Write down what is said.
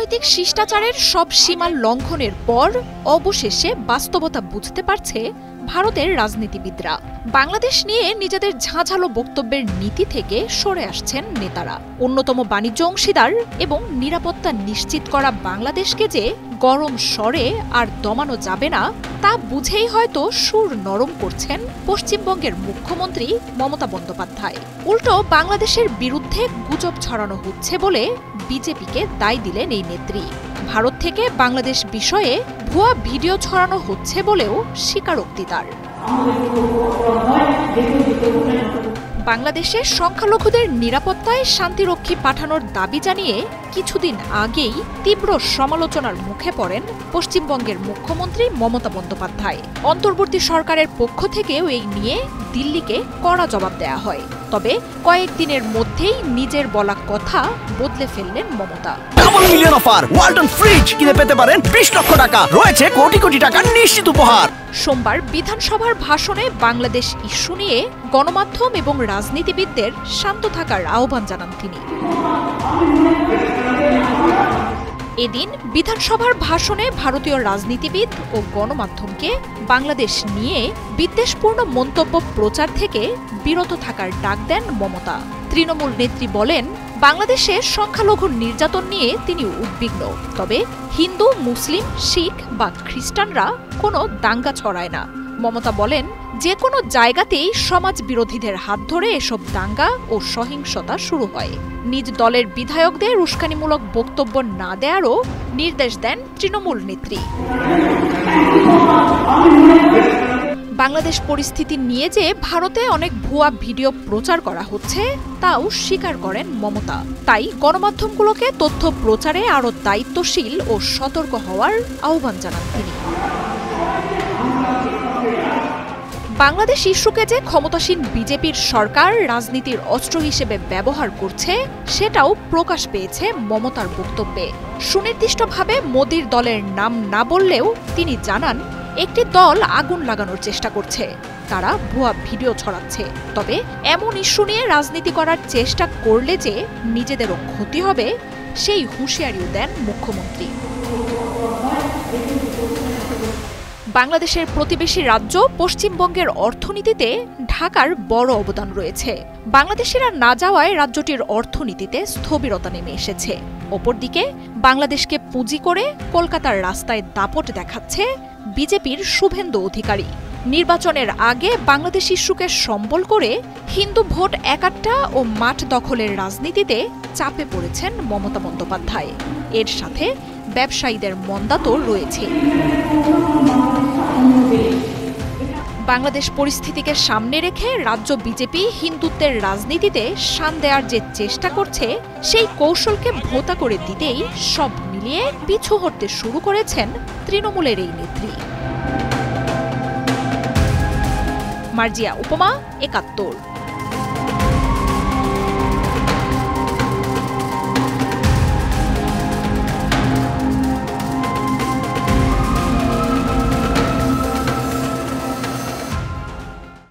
রাজনৈতিক শিষ্টাচারের সব সীমা লঙ্ঘনের পর অবশেষে বাস্তবতা বুঝতে পারছে ভারতের রাজনীতিবিদরা। বাংলাদেশ নিয়ে নিজেদের ঝাঁঝালো বক্তব্যের নীতি থেকে সরে আসছেন নেতারা। অন্যতম বাণিজ্য অংশীদার এবং নিরাপত্তা নিশ্চিত করা বাংলাদেশকে যে গরম স্বরে আর দমানো যাবে না তা বুঝেই হয়তো সুর নরম করছেন পশ্চিমবঙ্গের মুখ্যমন্ত্রী মমতা বন্দ্যোপাধ্যায়। উল্টো বাংলাদেশের বিরুদ্ধে গুজব ছড়ানো হচ্ছে বলে বিজেপিকে দায় দিলেন এই নেত্রী। ভারত থেকে বাংলাদেশ বিষয়ে ভুয়া ভিডিও ছড়ানো হচ্ছে বলেও স্বীকারোক্তি তার। বাংলাদেশে সংখ্যালঘুদের নিরাপত্তায় শান্তিরক্ষী পাঠানোর দাবি জানিয়ে কিছুদিন আগেই তীব্র সমালোচনার মুখে পড়েন পশ্চিমবঙ্গের মুখ্যমন্ত্রী মমতা বন্দ্যোপাধ্যায়। অন্তর্বর্তী সরকারের পক্ষ থেকেও এই নিয়ে দিল্লিকে কড়া জবাব দেয়া হয়। তবে কয়েকদিনের মধ্যেই নিজের বলা কথা বদলে ফেললেন Mamata. Double million offer Walton fridge কিনে পেতে পারেন 20 লক্ষ টাকা, রয়েছে কোটি কোটি টাকার নিশ্চিত উপহার। সোমবার বিধানসভার ভাষণে বাংলাদেশ ইস্যু নিয়ে গণমাধ্যম এবং রাজনীতিবিদদের শান্ত থাকার আহ্বান জানান তিনি। এদিন বিধানসভার ভাষণে ভারতীয় রাজনীতিবিদ ও গণমাধ্যমকে বাংলাদেশ নিয়ে বিদ্বেষপূর্ণ মন্তব্য প্রচার থেকে বিরত থাকার ডাক দেন মমতা। তৃণমূল নেত্রী বলেন, বাংলাদেশে সংখ্যালঘু নির্যাতন নিয়ে তিনি উদ্বিগ্ন, তবে হিন্দু, মুসলিম, শিখ বা খ্রিস্টানরা কোনো দাঙ্গা ছড়ায় না। মমতা বলেন, যে কোনো জায়গাতেই সমাজ বিরোধীদের হাত ধরে এসব দাঙ্গা ও সহিংসতা শুরু হয়। নিজ দলের বিধায়কদের উস্কানিমূলক বক্তব্য না দেওয়ারও নির্দেশ দেন তৃণমূল নেত্রী। বাংলাদেশ পরিস্থিতি নিয়ে যে ভারতে অনেক ভুয়া ভিডিও প্রচার করা হচ্ছে তাও স্বীকার করেন মমতা। তাই গণমাধ্যমগুলোকে তথ্য প্রচারে আরও দায়িত্বশীল ও সতর্ক হওয়ার আহ্বান জানান তিনি। বাংলাদেশ ইস্যুকে যে ক্ষমতাসীন বিজেপির সরকার রাজনীতির অস্ত্র হিসেবে ব্যবহার করছে সেটাও প্রকাশ পেয়েছে মমতার বক্তব্যে। সুনির্দিষ্টভাবে মোদির দলের নাম না বললেও তিনি জানান, একটি দল আগুন লাগানোর চেষ্টা করছে, তারা ভুয়া ভিডিও ছড়াচ্ছে। তবে এমন ইস্যু নিয়ে রাজনীতি করার চেষ্টা করলে যে নিজেদেরও ক্ষতি হবে সেই হুঁশিয়ারিও দেন মুখ্যমন্ত্রী। বাংলাদেশের প্রতিবেশী রাজ্য পশ্চিমবঙ্গের অর্থনীতিতে ঢাকার বড় অবদান রয়েছে। বাংলাদেশিরা না যাওয়ায় রাজ্যটির অর্থনীতিতে স্থবিরতা নেমে এসেছে। অপরদিকে বাংলাদেশকে পুঁজি করে কলকাতার রাস্তায় দাপট দেখাচ্ছে বিজেপির শুভেন্দু অধিকারী। নির্বাচনের আগে বাংলাদেশ ইস্যুকে সম্বল করে হিন্দু ভোট একাট্টা ও মাঠ দখলের রাজনীতিতে চাপে পড়েছেন মমতা বন্দ্যোপাধ্যায়। এর সাথে ব্যবসায়ীদের মন্দা তো রয়েছে। বাংলাদেশ পরিস্থিতিকে সামনে রেখে রাজ্য বিজেপি হিন্দুত্বের রাজনীতিতে শান দেওয়ার যে চেষ্টা করছে সেই কৌশলকে ভোঁতা করে দিতেই সব মিলিয়ে পিছু হটতে শুরু করেছেন তৃণমূলের এই নেত্রী। মার্জিয়া উপমা, ৭১।